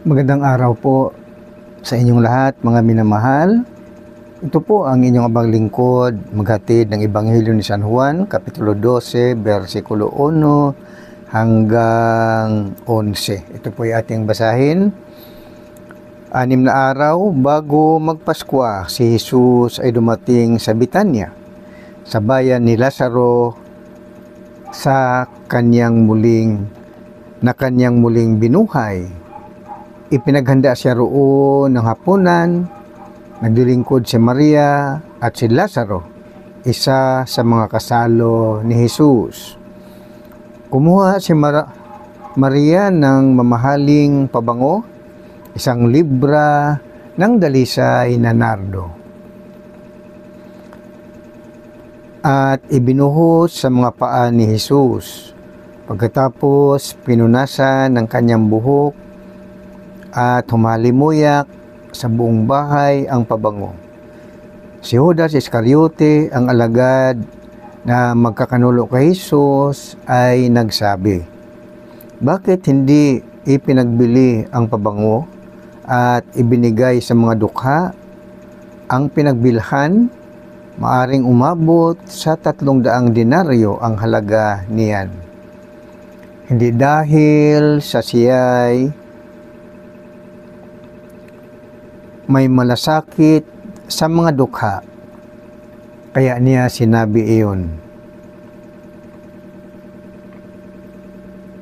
Magandang araw po sa inyong lahat, mga minamahal. Ito po ang inyong abang lingkod, maghatid ng Ebanghelyo ni San Juan, Kapitulo 12, versikulo 1 hanggang 11. Ito po ay ating basahin. 6 na araw bago magpaskwa, si Jesus ay dumating sa Betania, sa bayan ni Lazaro, sa kanyang muling binuhay. Ipinaghanda siya roon ng hapunan. Naglilingkod si Maria at si Lazaro, isa sa mga kasalo ni Jesus. Kumuha si Maria ng mamahaling pabango, isang libra ng dalisay na nardo, at ibinuhos sa mga paa ni Jesus. Pagkatapos pinunasan ng kanyang buhok at humalimuyak sa buong bahay ang pabango. Si Judas Iscariote, ang alagad na magkakanulo kay Jesus, ay nagsabi, "Bakit hindi ipinagbili ang pabango at ibinigay sa mga dukha? Ang pinagbilhan, maaring umabot sa 300 denaryo ang halaga niyan." Hindi dahil sa siya'y may malasakit sa mga dukha, kaya niya sinabi iyon,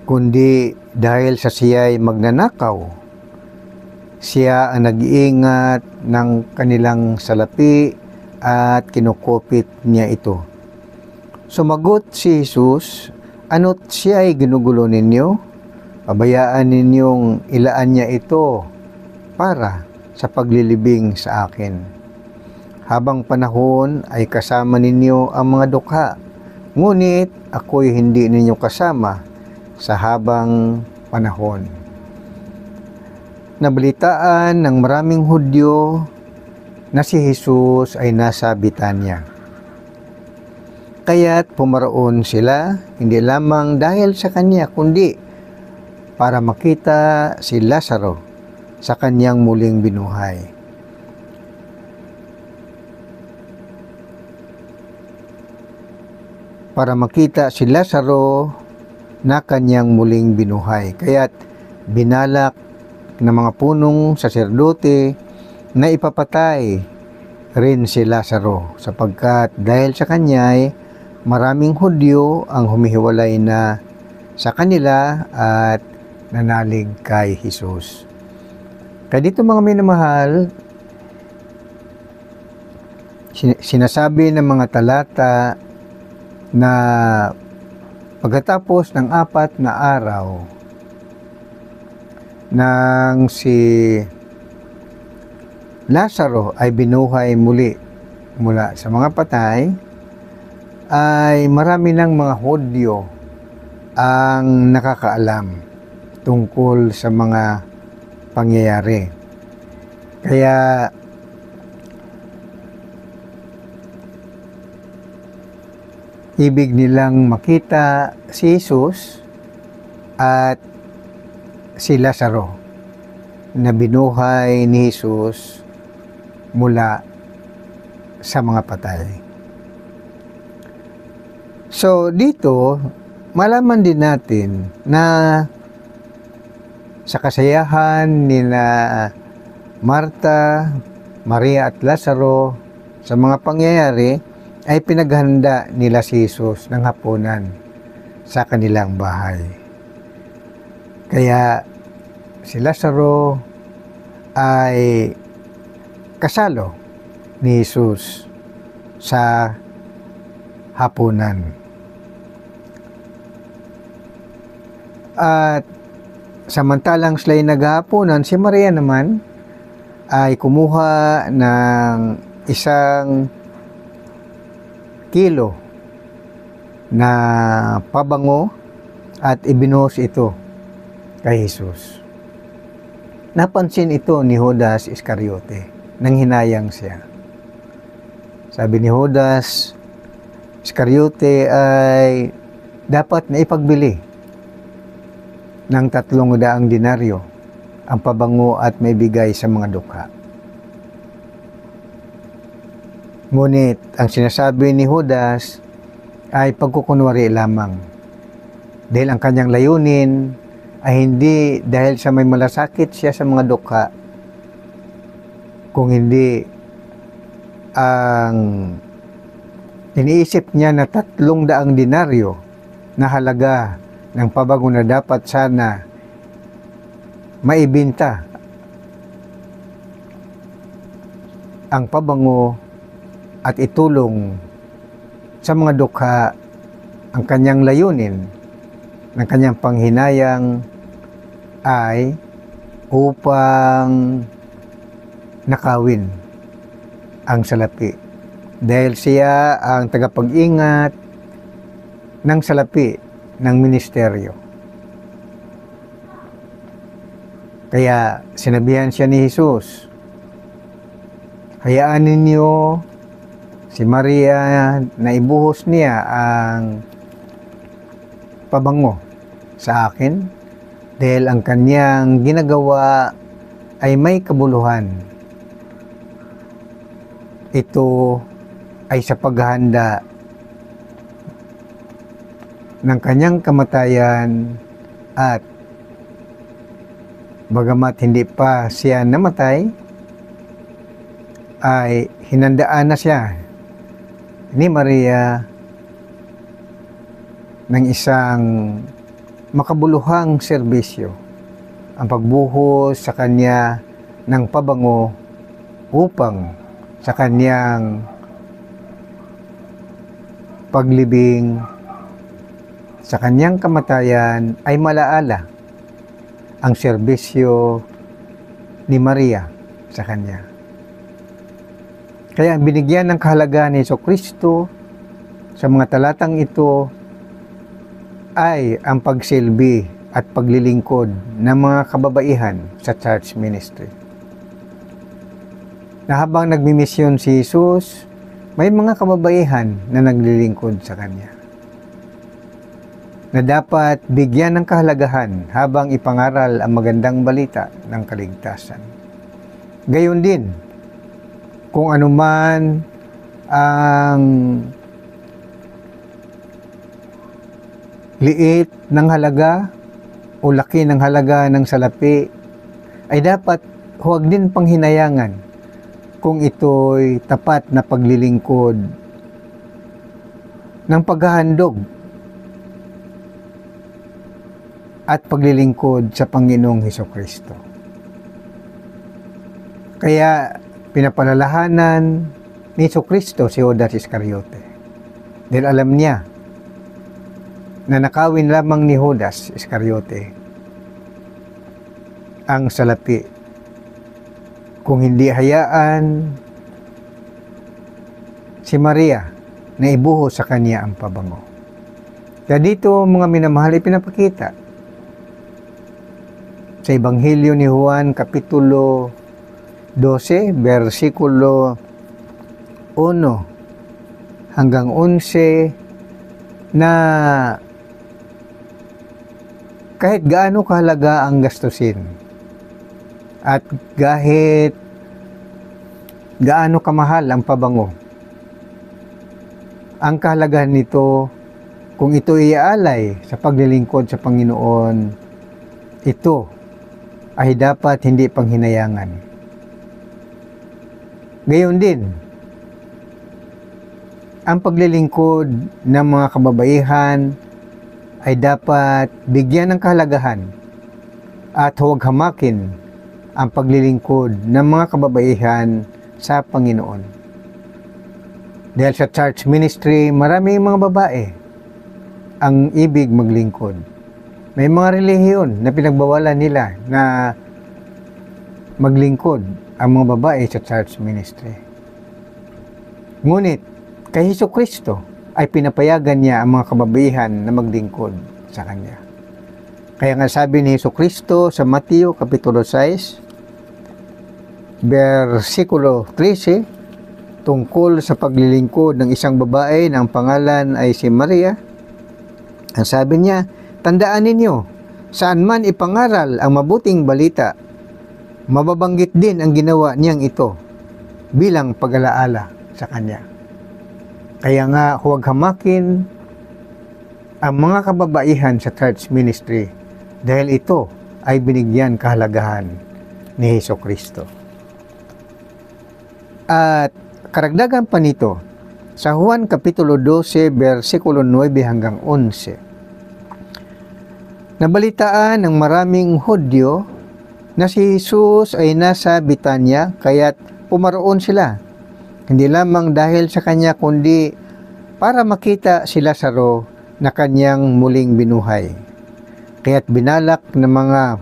kundi dahil sa siya'y magnanakaw. Siya ang nag-iingat ng kanilang salapi at kinukupit niya ito. Sumagot si Jesus, "Ano't siya'y ginugulo ninyo? Pabayaan ninyong ilaan niya ito para sa paglilibing sa akin. Habang panahon ay kasama ninyo ang mga dukha, ngunit ako'y hindi ninyo kasama sa habang panahon." Nabalitaan ng maraming Hudyo na si Jesus ay nasa Betania. Kaya't pumaroon sila, hindi lamang dahil sa kanya, kundi para makita si Lazaro sa kanyang muling binuhay. Para makita si Lazaro na kanyang muling binuhay. Kaya't binalak ng mga punong saserdote na ipapatay rin si Lazaro, sapagkat dahil sa kanya'y maraming Hudyo ang humihiwalay na sa kanila at nanalig kay Jesus. Kaya dito, mga minamahal, sinasabi ng mga talata na pagkatapos ng 4 na araw nang si Lazaro ay binuhay muli mula sa mga patay, ay marami ng mga Hudyo ang nakakaalam tungkol sa mga pangyayari. Kaya ibig nilang makita si Jesus at si Lazaro na binuhay ni Jesus mula sa mga patay. So dito, malaman din natin na sa kasayahan ni Marta, Maria at Lazaro sa mga pangyayari, ay pinaghanda nila si Jesus ng hapunan sa kanilang bahay. Kaya si Lazaro ay kasalo ni Jesus sa hapunan. At samantalang sila'y naghahapunan, si Maria naman ay kumuha ng 1 kilo na pabango at ibinuhos ito kay Jesus. Napansin ito ni Judas Iscariote nang hinayang siya. Sabi ni Judas Iscariote ay dapat na ipagbili ng 300 denaryo ang pabango at maibigay sa mga dukha. Ngunit ang sinasabi ni Judas ay pagkukunwari lamang, dahil ang kanyang layunin ay hindi dahil sa may malasakit siya sa mga dukha, kung hindi ang iniisip niya na 300 denaryo na halaga ng pabango na dapat sana maibenta ang pabango at itulong sa mga dukha. Ang kanyang layunin ng kanyang panghinayang ay upang nakawin ang salapi, dahil siya ang tagapag-ingat ng salapi ng ministeryo. Kaya sinabihan siya ni Jesus, hayaan ninyo si Maria na ibuhos niya ang pabango sa akin, dahil ang kanyang ginagawa ay may kabuluhan. Ito ay sa paghahanda ng kanyang kamatayan, at bagamat hindi pa siya namatay, ay hinandaan na siya ni Maria ng isang makabuluhang serbisyo, ang pagbuhos sa kanya ng pabango upang sa kanyang paglibing, sa kanyang kamatayan ay malaala ang serbisyo ni Maria sa kanya. Kaya binigyan ng kahalagaan ni Jesucristo sa mga talatang ito ay ang pagsilbi at paglilingkod ng mga kababaihan sa church ministry. Na habang nagmimisyon si Jesus, may mga kababaihan na naglilingkod sa kanya, na dapat bigyan ng kahalagahan habang ipangaral ang magandang balita ng kaligtasan. Gayon din, kung anuman ang liit ng halaga o laki ng halaga ng salapi, ay dapat huwag din panghinayangan kung ito'y tapat na paglilingkod ng paghahandog at paglilingkod sa Panginoong Hesukristo. Kaya pinapalalahanan ni Hesukristo si Judas Iscariote, dahil alam niya na nakawin lamang ni Judas Iscariote ang salapi, kung hindi hayaan si Maria na ibuhos sa kanya ang pabango. Kaya dito, mga minamahal, ipinapakita sa Ebanghelyo ni Juan, Kapitulo 12, versikulo 1 hanggang 11, na kahit gaano kahalaga ang gastusin at kahit gaano kamahal ang pabango, ang kahalagahan nito, kung ito iaalay sa paglilingkod sa Panginoon, ito ay dapat hindi panghinayangan. Gayon din, ang paglilingkod ng mga kababaihan ay dapat bigyan ng kahalagahan at huwag hamakin ang paglilingkod ng mga kababaihan sa Panginoon. Dahil sa church ministry, maraming mga babae ang ibig maglingkod. May mga relihiyon na pinagbawalan nila na maglingkod ang mga babae sa church ministry. Ngunit, kay Hesukristo ay pinapayagan niya ang mga kababaihan na maglingkod sa Kanya. Kaya nga sabi ni Hesukristo sa Mateo Kapitulo 6, versikulo 13, tungkol sa paglilingkod ng isang babae na ang pangalan ay si Maria, ang sabi niya, tandaan ninyo, saan man ipangaral ang mabuting balita mababanggit din ang ginawa niyang ito bilang pag-alaala sa kanya. Kaya nga huwag hamakin ang mga kababaihan sa church ministry dahil ito ay binigyan kahalagahan ni Hesukristo. At karagdagan pa nito, sa Juan Kapitulo 12, versikulo 9 hanggang 11, nabalitaan ng maraming Hudyo na si Jesus ay nasa Betanya, kaya't pumaroon sila. Hindi lamang dahil sa kanya, kundi para makita si Lazaro na kanyang muling binuhay. Kaya't binalak ng mga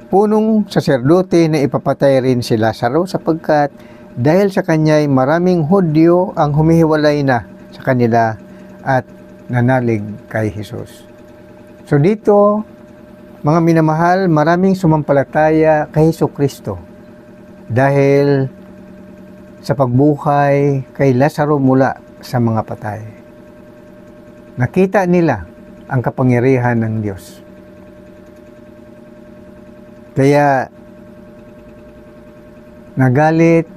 punong saserdote na ipapatay rin si Lazaro sapagkat dahil sa kanya ay maraming Hudyo ang humihiwalay na sa kanila at nanalig kay Jesus. So dito, mga minamahal, maraming sumampalataya kay Hesukristo dahil sa pagbuhay kay Lazaro mula sa mga patay. Nakita nila ang kapangyarihan ng Diyos. Kaya nagalit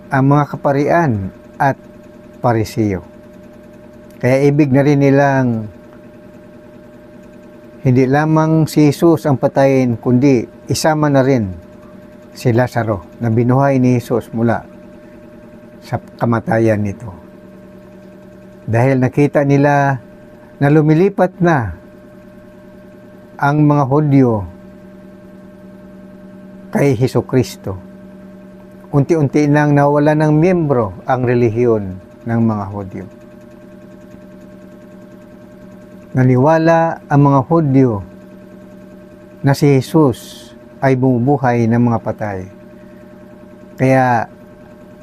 ang mga kaparian at Parisiyo. Kaya ibig na rin nilang hindi lamang si Jesus ang patayin, kundi isama na rin si Lazaro na binuhay ni Jesus mula sa kamatayan nito. Dahil nakita nila na lumilipat na ang mga Hudyo kay Hesukristo. Unti-unti nang nawala ng miyembro ang relihiyon ng mga Hudyo. Naniwala ang mga Hudyo na si Jesus ay bumubuhay ng mga patay. Kaya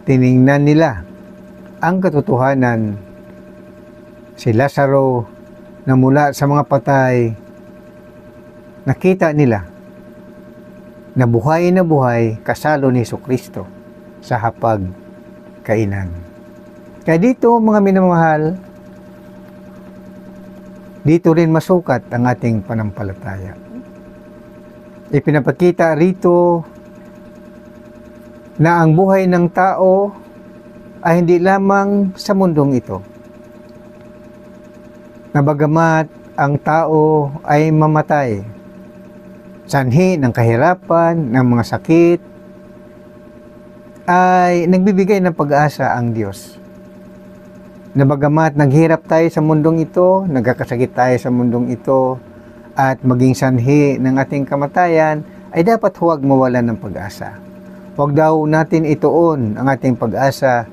tiningnan nila ang katotohanan, si Lazaro na mula sa mga patay, nakita nila na buhay kasalo ni Hesukristo sa hapag kainan. Kaya dito, mga minamahal, dito rin masukat ang ating panampalataya. Ipinapakita rito na ang buhay ng tao ay hindi lamang sa mundong ito. Na bagamat ang tao ay mamatay, sanhi ng kahirapan, ng mga sakit, ay nagbibigay ng pag-asa ang Diyos. Na bagamat naghirap tayo sa mundong ito, nagkakasakit tayo sa mundong ito, at maging sanhi ng ating kamatayan, ay dapat huwag mawalan ng pag-asa. Huwag daw natin ituon ang ating pag-asa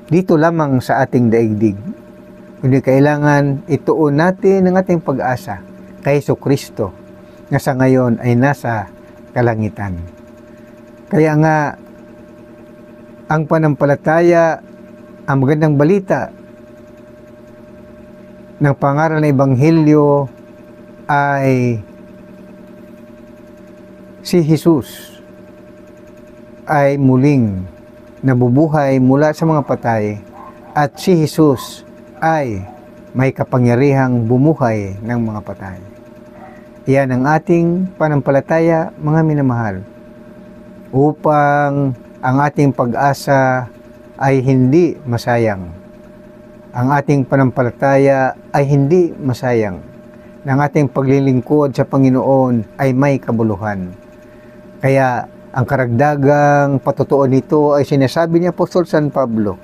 dito lamang sa ating daigdig. Kundi kailangan ituon natin ang ating pag-asa kay Hesukristo, na sa ngayon ay nasa kalangitan. Kaya nga, ang panampalataya, ang magandang balita ng pangaral ng Ebanghelyo ay si Jesus ay muling nabubuhay mula sa mga patay at si Jesus ay may kapangyarihang bumuhay ng mga patay. Iyan ang ating panampalataya, mga minamahal, upang ang ating pag-asa ay hindi masayang. Ang ating panampalataya ay hindi masayang. Ang ating paglilingkod sa Panginoon ay may kabuluhan. Kaya ang karagdagang patutuon nito ay sinasabi ni Apostol San Pablo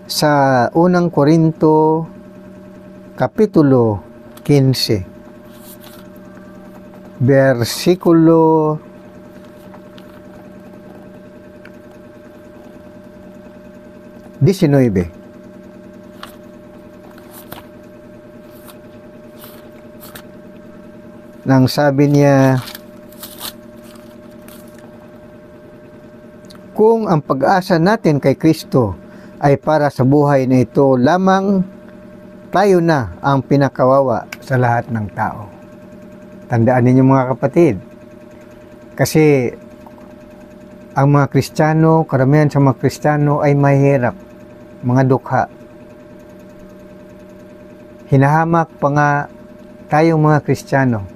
sa unang Korinto Kapitulo 15, versikulo 19. Nang sabi niya, kung ang pag-asa natin kay Kristo ay para sa buhay na ito lamang, tayo na ang pinakawawa sa lahat ng tao. Tandaan ninyo mga kapatid, kasi ang mga Kristiyano, karamihan sa mga Kristiyano ay mahirap, mga dukha. Hinahamak pa nga tayong mga Kristiyano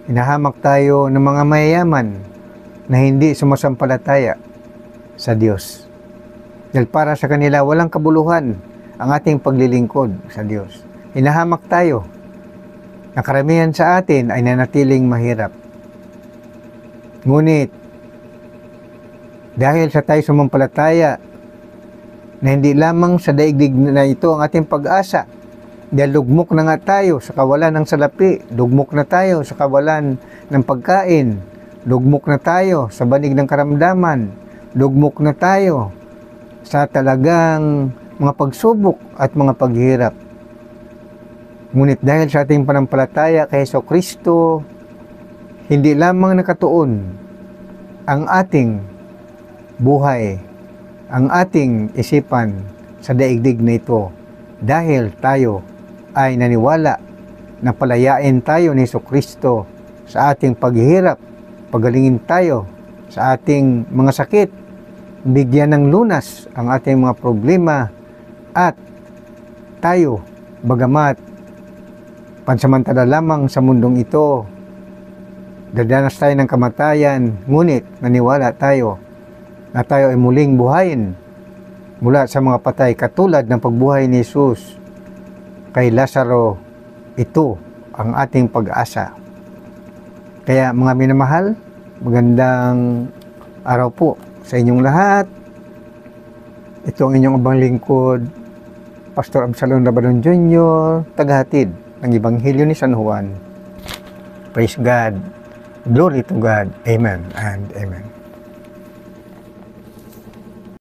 Hinahamak tayo ng mga mayayaman na hindi sumasampalataya sa Diyos. Dahil para sa kanila walang kabuluhan ang ating paglilingkod sa Diyos. Hinahamak tayo na karamihan sa atin ay nanatiling mahirap. Ngunit, dahil sa tayo sumampalataya na hindi lamang sa daigdig na ito ang ating pag-asa, dahil lugmok na nga tayo sa kawalan ng salapi, lugmok na tayo sa kawalan ng pagkain, lugmok na tayo sa banig ng karamdaman, lugmok na tayo sa talagang mga pagsubok at mga paghirap. Ngunit dahil sa ating panampalataya kay Jesucristo, hindi lamang nakatuon ang ating buhay, ang ating isipan sa daigdig na ito dahil tayo ay naniwala na palayain tayo ni Jesucristo sa ating paghihirap, pagalingin tayo sa ating mga sakit, bigyan ng lunas ang ating mga problema, at tayo, bagamat pansamantala lamang sa mundong ito, dadanas tayo ng kamatayan, ngunit naniwala tayo na tayo ay muling buhayin mula sa mga patay katulad ng pagbuhay ni Jesus kay Lazaro. Ito ang ating pag-asa. Kaya mga minamahal, magandang araw po sa inyong lahat. Ito ang inyong abang lingkod, Pastor Absalon Rabadon Jr., tagahatid ng Ebanghelyo ni San Juan. Praise God. Glory to God. Amen and amen.